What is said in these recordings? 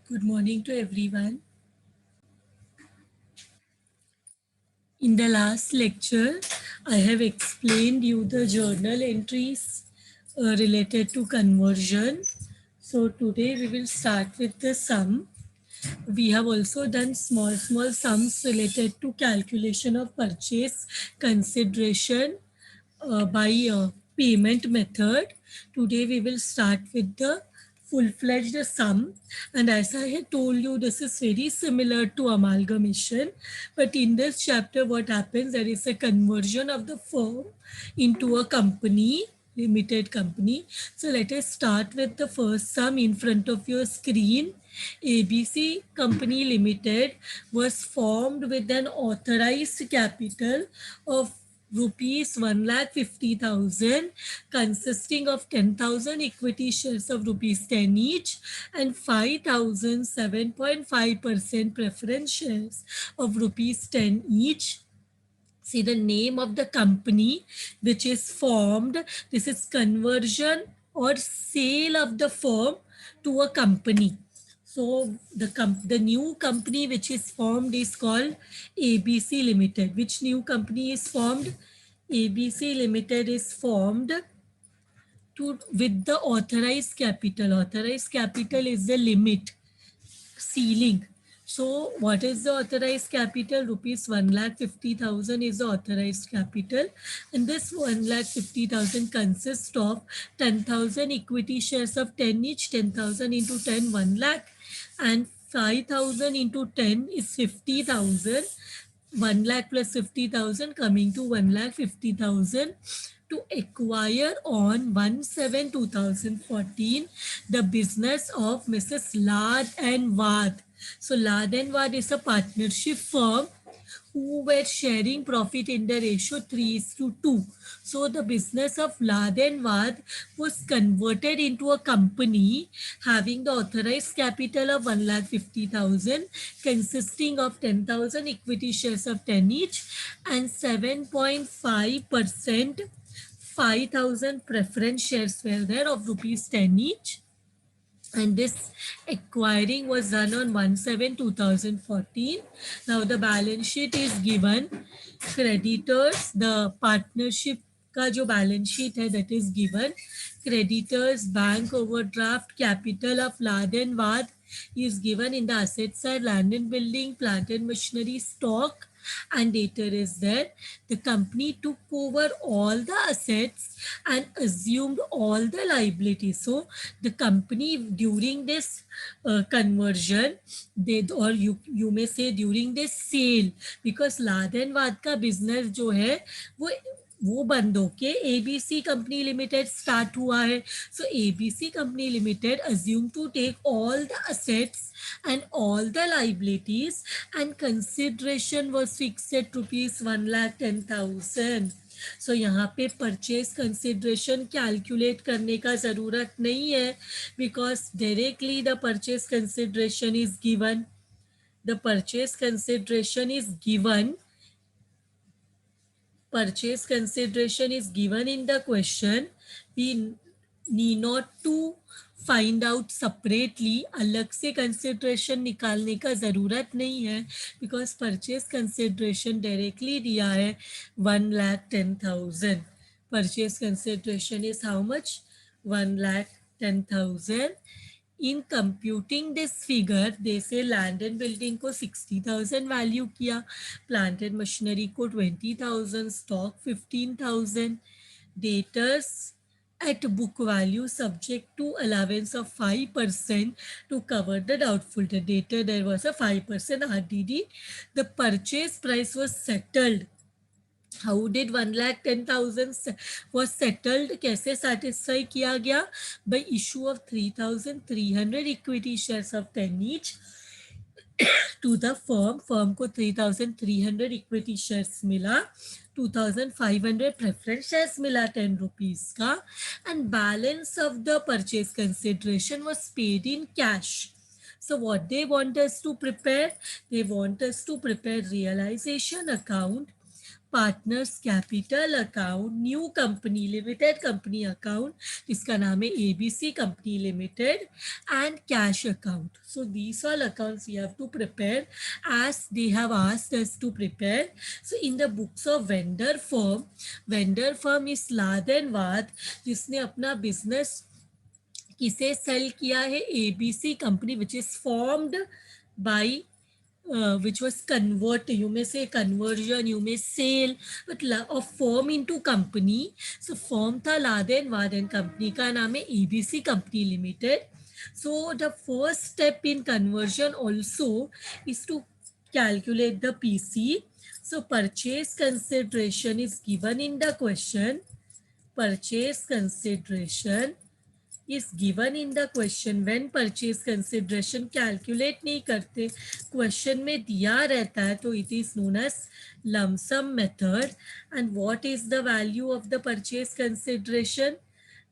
Good morning to everyone. In the last lecture, I have explained you the journal entries related to conversion. So today we will start with the sum. We have also done small sums related to calculation of purchase consideration by payment method. Today we will start with the full-fledged sum, and as I had told you, this is very similar to amalgamation, but in this chapter what happens, there is a conversion of the firm into a company, limited company. So let us start with the first sum in front of your screen. ABC Company Limited was formed with an authorized capital of rupees 1,50,000, consisting of 10,000 equity shares of rupees 10 each and 5,000 7.5% preference shares of rupees 10 each. See the name of the company which is formed. This is conversion or sale of the firm to a company. So the new company which is formed is called ABC Limited. Which new company is formed? ABC Limited is formed to with the authorized capital. Authorized capital is the limit, ceiling. So what is the authorized capital? Rupees 1,50,000 is the authorized capital. And this 1,50,000 consists of 10,000 equity shares of 10 each, 10,000 into 10, 1 lakh. And 5,000 into 10 is 50,000. 1 lakh plus 50,000 coming to 1,50,000 to acquire on 1/7/2014 the business of Mrs. Lad and Wad. So Lad and Wad is a partnership firm who were sharing profit in the ratio 3:2. So the business of Lad and Wad was converted into a company having the authorized capital of 1,50,000, consisting of 10,000 equity shares of 10 each and 7.5%, 5,000 preference shares were there of rupees 10 each, and this acquiring was done on 1/7/2014. Now the balance sheet is given. Creditors, the partnership का जो balance sheet है, that is given. Creditors, bank overdraft, capital of Lad and Wad is given. In the asset side, land and building, plant and machinery, stock, and debtor is there. The company took over all the assets and assumed all the liabilities. So the company during this conversion, they, or you may say during this sale, because Lad and Wad का business जो है वो बंद होके ABC company limited start हुआ है. So ABC company limited assume to take all the assets and all the liabilities, and consideration was fixed at rupees 1,10,000. सो यहाँ पे परचेज कंसिड्रेशन कैलकुलेट करने का ज़रूरत नहीं है, because directly the purchase consideration is given. The purchase consideration is given. Purchase consideration is given in the question. We need not to find out separately, अलग से consideration निकालने का ज़रूरत नहीं है, बिकॉज परचेज कंसिड्रेशन डायरेक्टली दिया है 1,10,000. Purchase consideration is how much? 1,10,000. In computing this figure they say land and building को 60,000 वैल्यू किया, प्लांट एंड मशीनरी को 20,000, stock 15,000, debtors at book value subject to allowance of 5% to cover the doubtful debt. Later there was a 5% RDD. The purchase price was settled. How did 1,10,000 was settled? कैसे satisfy किया गया? By issue of 3,300 equity shares of 10 each to the firm. Firm को 3,300 equity shares मिला, 2,500 preference shares मिला 10 rupees का, and balance of the purchase consideration was paid in cash. So what they want us to prepare? They want us to prepare realization account, partners capital account, new company limited company account जिसका नाम है ABC company limited, and cash account. So these all accounts we have to prepare as they have asked us to prepare. So in the books of vendor firm is Lad and Wad, जिसने अपना business किसे cell किया है, ABC company which is formed by which was convert, you may say conversion, you may sale, but of firm into company. So firm था Laden वादेन, company का नाम है ABC company limited. So the first step in conversion also is to calculate the PC. So purchase consideration is given in the question. Purchase consideration is given in the question. When purchase consideration calculate नहीं करते, question में दिया रहता है, तो it is known as lump sum method. And what is the value of the purchase consideration?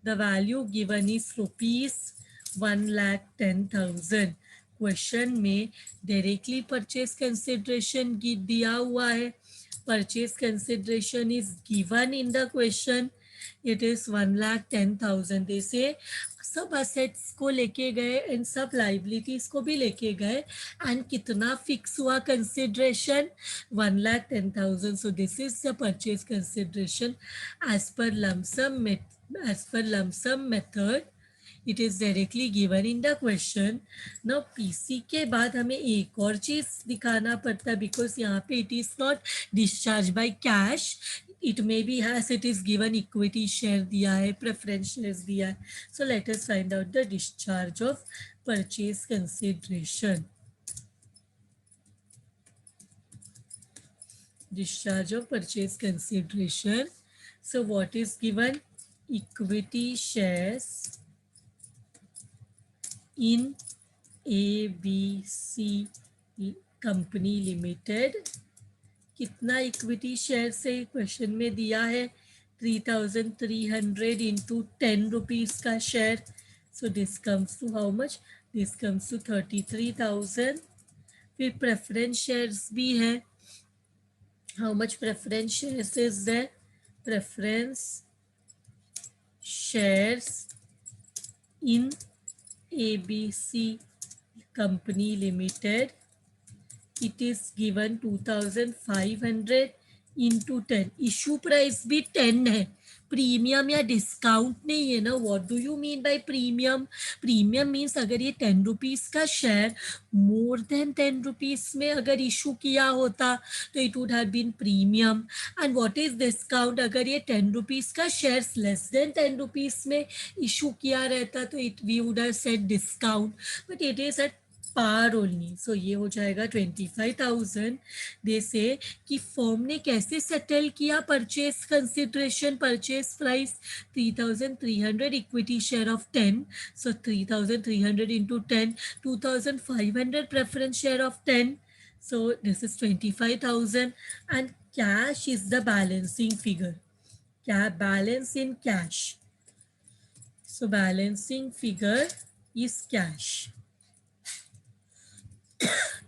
The value given is rupees 1,10,000. Question में directly purchase consideration दिया हुआ है. Purchase consideration is given in the question. It is 1,10,000. जैसे सब assets को लेके गए and सब लाइबिलिटीज को भी लेके गए, एंड कितना फिक्स हुआ consideration, 1,10,000. So this is the purchase consideration as per lump sum method. It is directly given in the question. Now PC के बाद हमें एक और चीज दिखाना पड़ता है, बिकॉज यहाँ पे it is not discharge by cash. It may be has it is given equity share दिया है, प्रेफरेंस शेयर्स दिया है. सो let us find out the discharge of purchase consideration. Discharge of purchase consideration. So what is given? Equity shares in ABC company limited. कितना equity share से question में दिया है, 3,300 into 10 rupees का share. So this comes to how much? This comes to 33,000. फिर preference shares भी है. How much preference shares is there? Preference shares in ABC company limited, it is given 2,500 into 10. Issue price भी 10 है. Premium या discount नहीं है ना. What do you mean by premium? Premium means अगर ये 10 रुपीज का शेयर मोर देन 10 रुपीज में अगर इशू किया होता तो it would have been premium. And what is discount? अगर ये 10 रुपीज का शेयर लेस देन 10 रुपीज में इशू किया रहता तो it we would have said discount, but it is at par only. So ये हो जाएगा 25,000. दे से कि फर्म ने कैसे सेटल किया purchase consideration, purchase price 3,300, equity share of 10. So 3,300 into 10, 2,500 preference share of 10. So this is 25,000. And cash is the balancing figure. क्या balance in cash? So balancing figure is cash.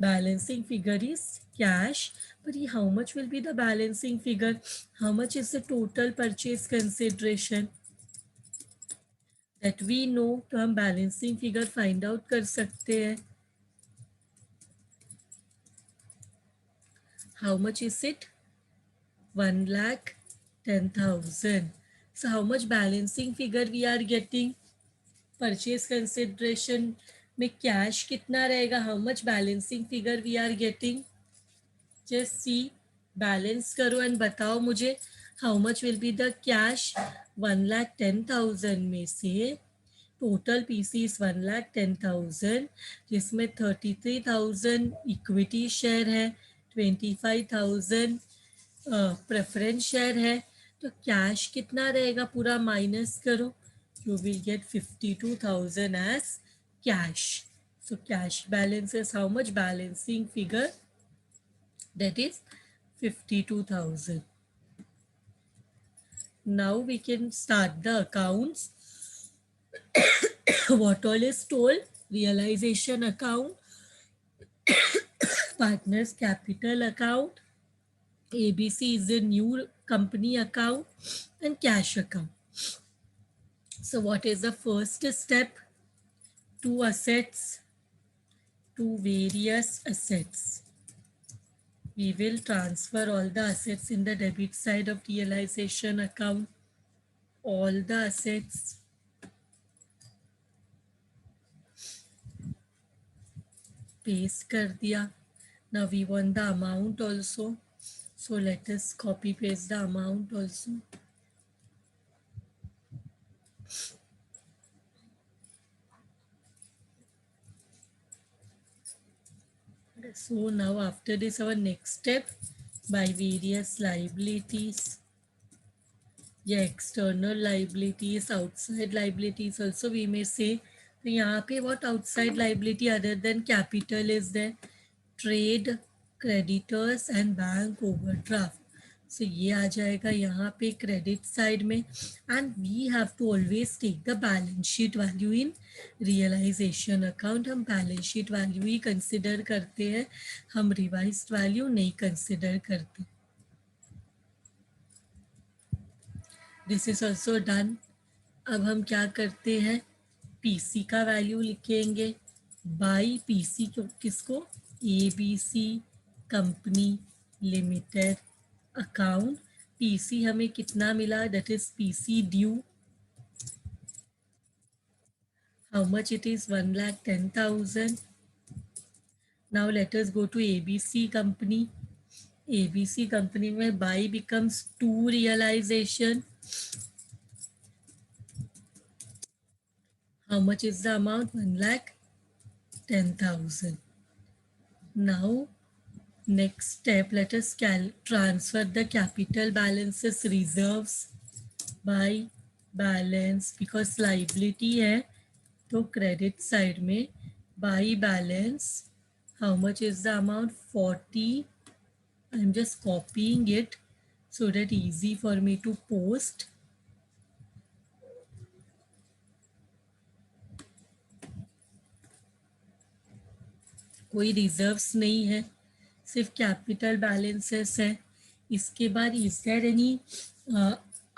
Balancing figure is cash, but how much will be the balancing figure? How much is the total purchase consideration? That we know, तो हम balancing figure find out कर सकते हैं. How much is it? 1,10,000. So how much balancing figure we are getting? Purchase consideration में cash कितना रहेगा? How much balancing figure we are getting? Just see, balance करो and बताओ मुझे how much will be the cash. 1,10,000 में से total PC is 1,10,000, जिसमें 33,000 equity share है, 25,000 प्रेफरेंस शेयर है. तो कैश कितना रहेगा? पूरा माइनस करो. You will get 52,000 as cash. So cash balance is how much? Balancing figure, that is 52,000. Now we can start the accounts. What all is told? Realization account, partners capital account, ABC is a new company account and cash account. So what is the first step? Two assets, two various assets. We will transfer all the assets in the debit side of realization account. All the assets. Paste कर दिया. Now we want the amount also. So let us copy paste the amount also. So now after this our next step, by various liabilities. या external liabilities, outside liabilities also we may say. तो यहाँ पे what outside liability other than capital is there? Trade creditors and bank overdraft. So ये आ जाएगा यहाँ पे credit side में. And we have to always take the balance sheet value in realization account. हम balance sheet value ही consider करते हैं, हम revised value नहीं consider करते. This is also done. अब हम क्या करते हैं, पीसी का वैल्यू लिखेंगे बाई पीसी किसको, ABC company limited account. PC हमें कितना मिला, that is PC due. How much it is 1,10,000. Now let us go to ABC company. ABC company में by becomes to realisation. How much is the amount? 1,10,000. Now, next step, let us transfer the capital balances reserves by balance, because liability है तो credit side में by balance. How much is the amount? 40. I'm just copying it so that easy for me to post. कोई reserves नहीं है, सिर्फ capital balances है. इसके बाद is there any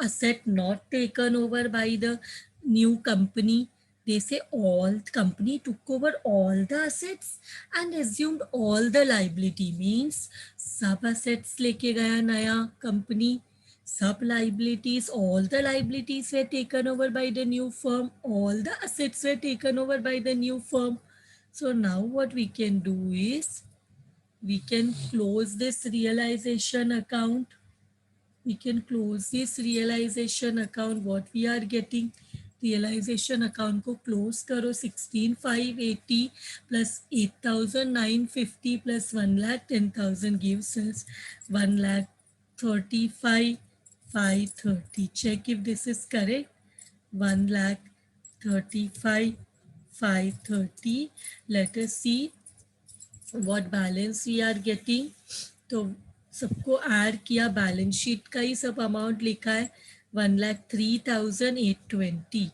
asset not taken over by the new company? They say all company took over all the assets and assumed all the liability. means सब assets लेके गया नया company, सब liabilities, all the liabilities were taken over by the new firm, all the assets were taken over by the new firm. So now what we can do is we can close this realization account. We can close this realization account. What we are getting, realization account को close करो. 16,580 plus 8,950 plus 1,10,000 gives us 1,35,530. Check if this is correct. 1,35,530. Let us see what balance we are getting. तो सबको add किया, balance sheet का ही सब amount लिखा है. 1,03,820.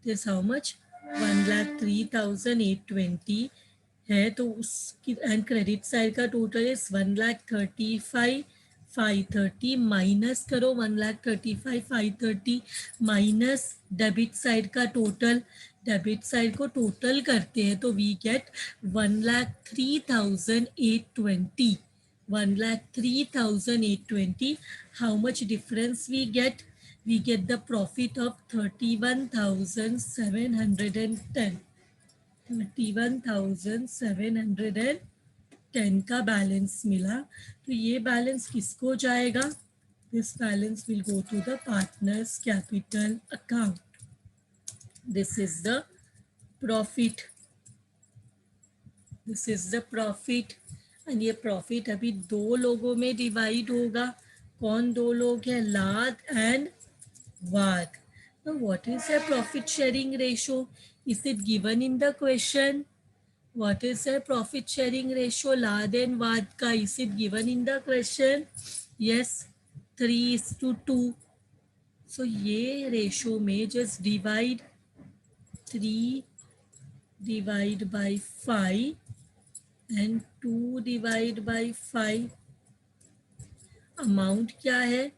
This how much, 1,03,820 है. तो उसकी एंड क्रेडिट साइड का टोटल इज 1,35,530. माइनस करो 1,35,530 माइनस डेबिट साइड का टोटल. डेबिट साइड को टोटल करते हैं तो we get 1,03,820. 1,03,820. How much difference we get? We get the profit of 31,710. 31,710 का बैलेंस मिला. तो ये बैलेंस किसको जाएगा? This balance will go to the partners capital account. This is the profit. This is the profit. And ये profit अभी दो लोगों में डिवाइड होगा. कौन दो लोग हैं? लाद एंड वाद. Now what is the profit sharing ratio? Is it given in the question? What is the profit sharing ratio लाद एंड वाद का? Is it given in the question? Yes, 3:2. So ये रेशो में just divide 3 divide by 5 and 2 divide by 5. Amount क्या है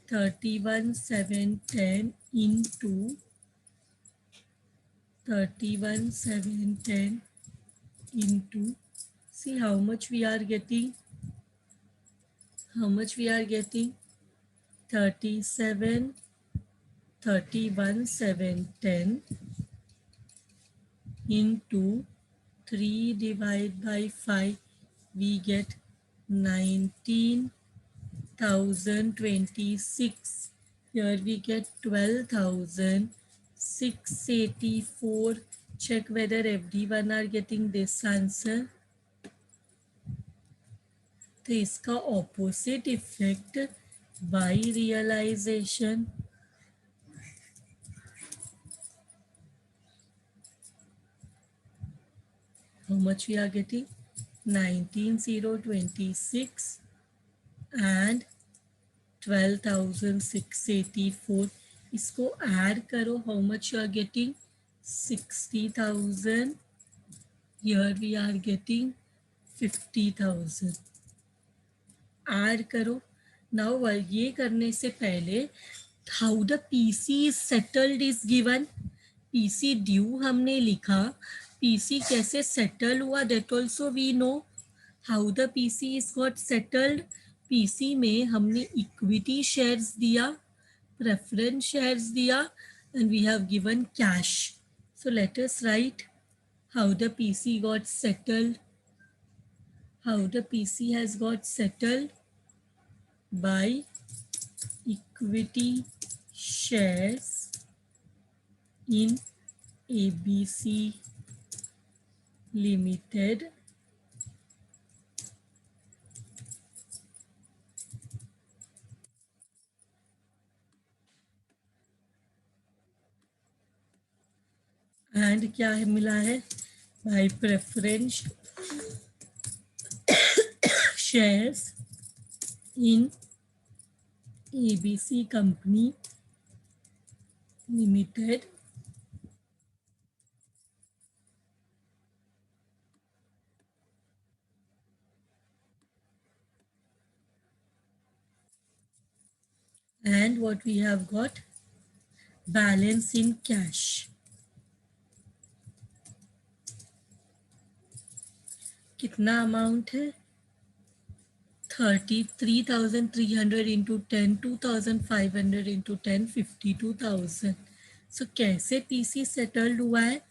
31,710 into 31,710 into, see how much we are getting, 37, 31,710 into 3 divided by 5, we get 19,026. Here we get 12,684. Check whether everyone are getting this answer. तो इसका opposite effect by realisation. How much we are getting? 19,026 and 12,684. इसको add करो. How much you are getting? 60,000. Here we are getting 50,000. Add करो. Now ये करने से पहले how the PC is settled is given. PC due हमने लिखा. PC कैसे सेटल हुआ that also we know. How the PC is got settled. PC में हमने इक्विटी शेयर्स दिया, प्रेफरेंस शेयर्स दिया and we have given cash. So let us write how the PC got settled. How the PC has got settled by equity shares in ABC Limited and क्या है मिला है by preference shares in ABC Company Limited and what we have got balance in cash. कितना amount है 33,300 into 10, 2,500 into 10, 52,000. सो कैसे PC settled हुआ है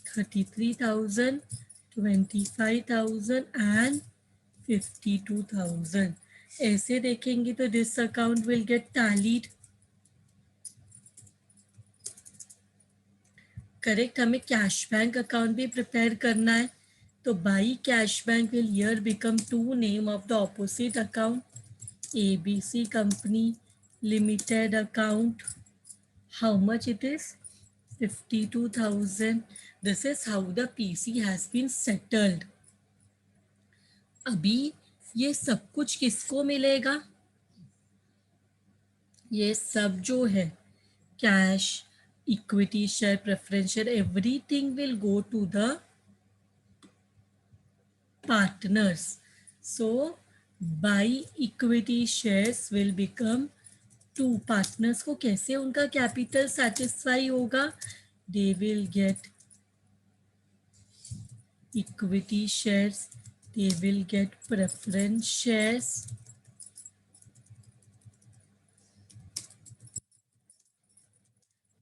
33,000, 25,000 and 52,000. ऐसे देखेंगे तो this account will get tallied. Correct. हमें कैश बैंक अकाउंट भी प्रिपेयर करना है. तो by cash bank will here become to name of the opposite account. ABC Company Limited account. How much it is? 52,000. This is how the PC has been settled. अभी ये सब कुछ किसको मिलेगा? ये सब जो है cash, equity share, preference share, everything will go to the partners. So buy equity shares will become to. Partners को कैसे उनका कैपिटल सेटिस्फाई होगा? They will get equity shares, they will get preference shares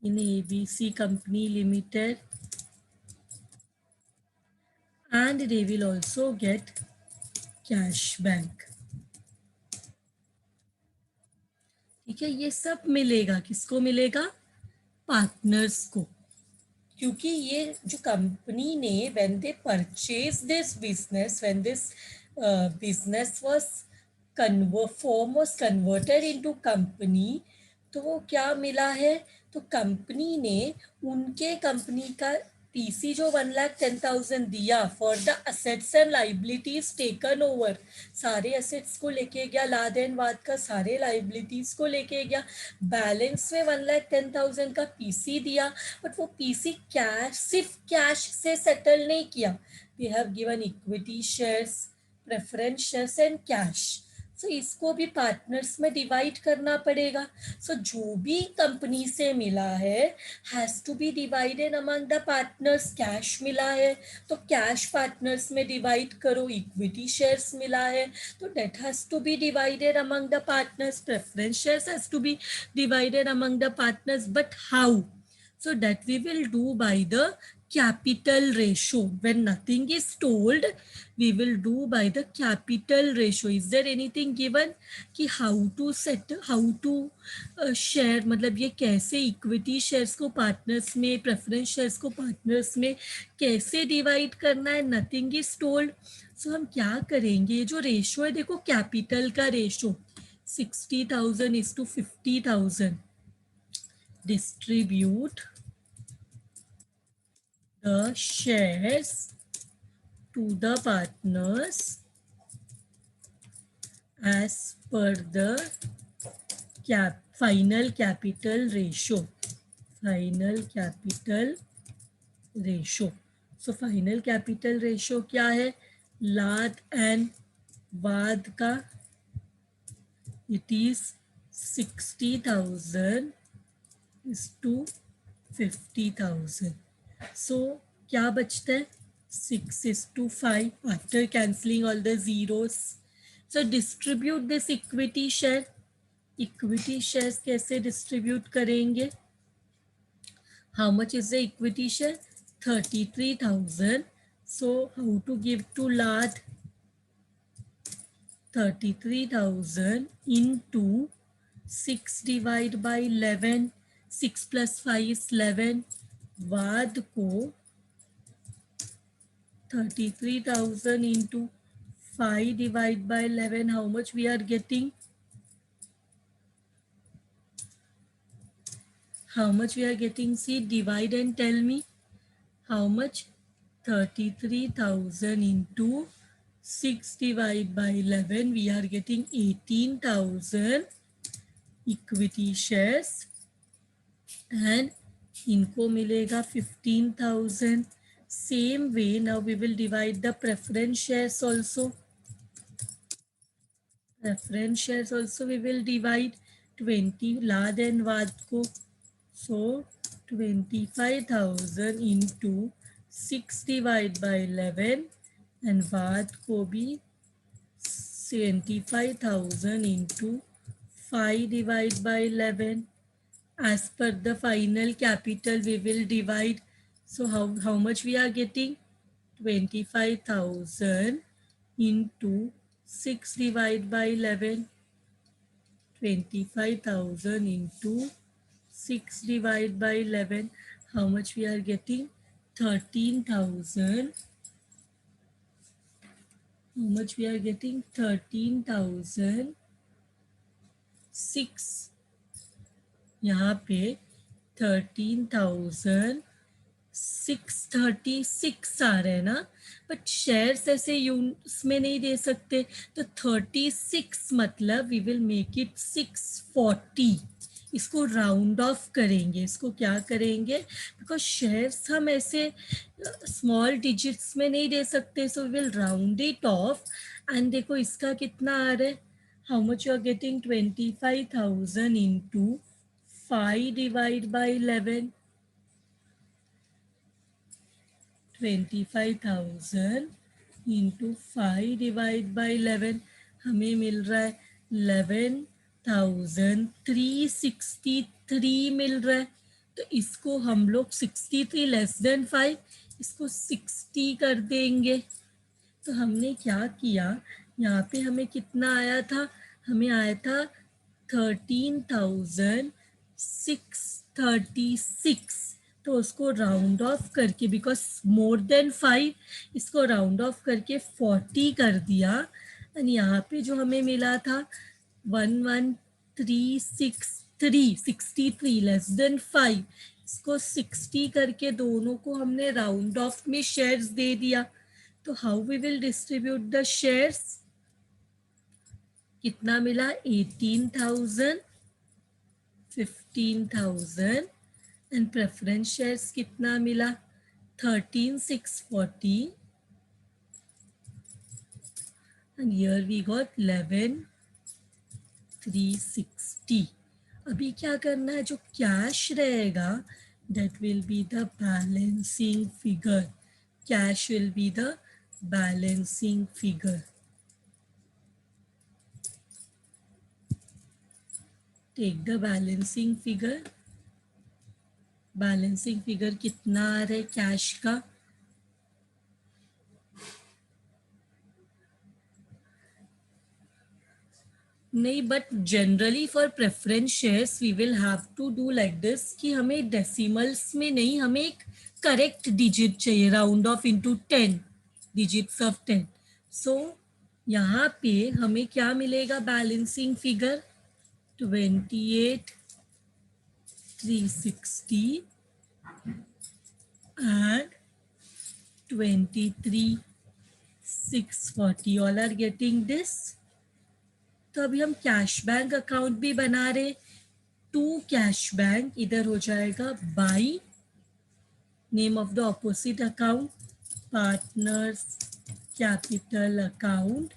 in ABC Company Limited and they will also get cash bank. ठीक है. ये सब मिलेगा. किसको मिलेगा? पार्टनर्स को. क्योंकि ये जो कंपनी ने when they purchase this business, when this business was form was converted into company, तो वो क्या मिला है? तो कंपनी ने उनके कंपनी का पीसी जो 1,10,000 दिया for the assets and liabilities taken over. सारे असेट्स को लेके गया, लाद एंड वाद का सारे लाइबिलिटीज को लेके गया. बैलेंस में 1,10,000 का पीसी दिया. बट वो पीसी कैश, सिर्फ कैश से सेटल नहीं किया. They have given equity shares, preference shares and cash. So इसको भी पार्टनर्स में डिवाइड करना पड़ेगा. सो जो भी कंपनी से मिला है has to be divided among the partners. Cash मिला है तो कैश पार्टनर्स में डिवाइड करो. इक्विटी शेयर्स मिला है तो that has to be divided among the partners. Preference shares has to be divided among the partners. But how? So that we will do by the capital ratio. When nothing is told, we will do by the capital ratio. Is there anything given कि how to set, how to share, मतलब ये कैसे equity shares को partners में, preference shares को partners में कैसे divide करना है? Nothing is told. सो हम क्या करेंगे, ये जो रेशो है देखो कैपिटल का ratio 60,000 is to 50,000. Distribute the shares to the partners as per the final capital ratio. Final capital ratio. So final capital ratio क्या है? लाद एंड वाद का it is 60,000 is to 50,000. So क्या बचता है? 6 is to 5 after cancelling all the zeros. So distribute this equity share. Equity shares कैसे distribute करेंगे? How much is the equity share? 33,000. So how to give to Lad? 33,000 into 6 divided by 11. 6 plus 5 is 11. वाद को 33,000 into 5 divided by 11. How much we are getting? How much we are getting? See, divide and tell me. How much? 33,000 into 6 divided by 11. We are getting 18,000 equity shares. And इनको मिलेगा 15,000. Same way, now we will divide the preference shares also. Preference shares also we will divide 20 Lad and Vad ko. So 25,000 into 6 divided by 11 and Vad ko bhi 25,000 into 5 divided by 11. As per the final capital we will divide. So how much we are getting? 25,000 into 6 divided by 11. 25,000 into 6 divided by 11. How much we are getting? 13,000. How much we are getting? 13,006. यहाँ पे 13,636 आ रहे हैं ना, but shares ऐसे units में नहीं दे सकते. तो 36 मतलब वी विल मेक इट 640. इसको राउंड ऑफ करेंगे. इसको क्या करेंगे, बिकॉज शेयर्स हम ऐसे स्मॉल डिजिट्स में नहीं दे सकते. So we will round it off. And देखो इसका कितना आ रहा है. How much you are getting? 25,000 into 5 divided by 11. 25,000 into 5 divided by 11. हमें मिल रहा है 11,363 मिल रहा है. तो इसको हम लोग 63 लेस देन 5 इसको 60 कर देंगे. तो हमने क्या किया, यहाँ पे हमें कितना आया था? हमें आया था 13,636. तो उसको राउंड ऑफ करके, बिकॉज मोर देन 5, इसको राउंड ऑफ करके 40 कर दिया. एंड यहाँ पे जो हमें मिला था 11,363 लेस देन 5, इसको 60 करके दोनों को हमने राउंड ऑफ में शेयर्स दे दिया. तो how we will distribute the shares? कितना मिला? 18,000, 15,000. एंड प्रेफरेंस शेयर्स कितना मिला? 13,640. And here we got 11 2360। अभी क्या करना है, जो कैश रहेगा that will be the balancing figure. Cash will be the balancing figure. Take the balancing figure. Balancing figure कितना आ रहा है कैश का, नहीं but generally for preference shares we will have to do like this कि हमें decimals में नहीं, हमें एक करेक्ट डिजिट चाहिए, round off into 10 digits of 10। So यहाँ पे हमें क्या मिलेगा, balancing figure 28,360 and 23,640, all are getting this. तो अभी हम कैश बैंक अकाउंट भी बना रहे, टू कैश बैंक, इधर हो जाएगा by name of the opposite account partners capital account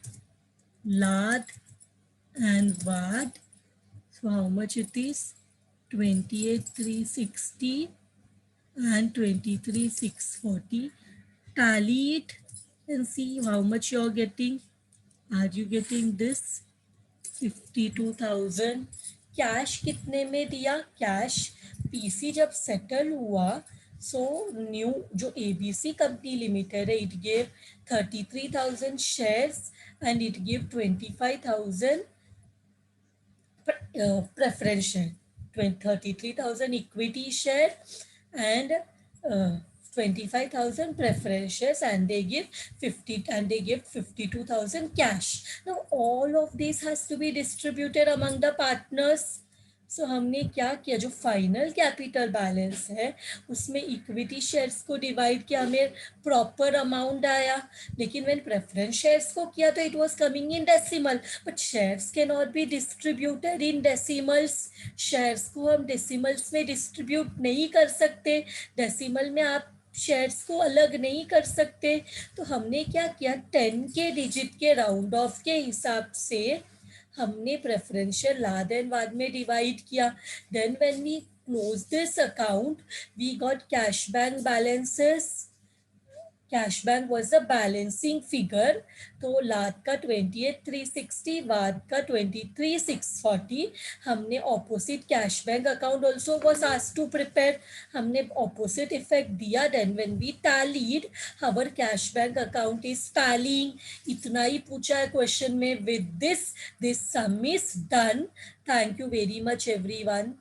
लाद एंड वाद। So how much it is 28,360 and 23,640. Tally it and see how much you are getting. Are you getting this? 52,000। Cash कितने में दिया, cash PC जब settle हुआ, so new जो ABC company limited है, it gave 33,000 shares and it give 25,000 preference share, 33,000 equity share and 25,000 preference shares, and they give 52,000 cash. Now all of this has to be distributed among the partners. सो हमने क्या किया, जो final capital balance है उसमें equity shares को divide किया, हमें proper amount आया। लेकिन व्हेन प्रेफरेंस शेयर्स को किया तो it was coming in decimal, but shares can not be distributed in decimals. Shares को हम डेसिमल्स में डिस्ट्रीब्यूट नहीं कर सकते, डेसिमल में आप शेयर्स को अलग नहीं कर सकते। तो हमने क्या किया, 10 के डिजिट के राउंड ऑफ के हिसाब से हमने प्रेफरेंशियल लाद एंड वाद में डिवाइड किया। Then when we close this account we got cash bank balances. Cash bank was the balancing figure. तो लाद का 28,360, वाद का 23,640। हमने opposite cash bank account also was asked to prepare, हमने ऑपोजिट इफेक्ट दिया। Then when we tallied our cash bank account is tallying. इतना ही पूछा है क्वेश्चन में। With this sum is done. Thank you very much everyone.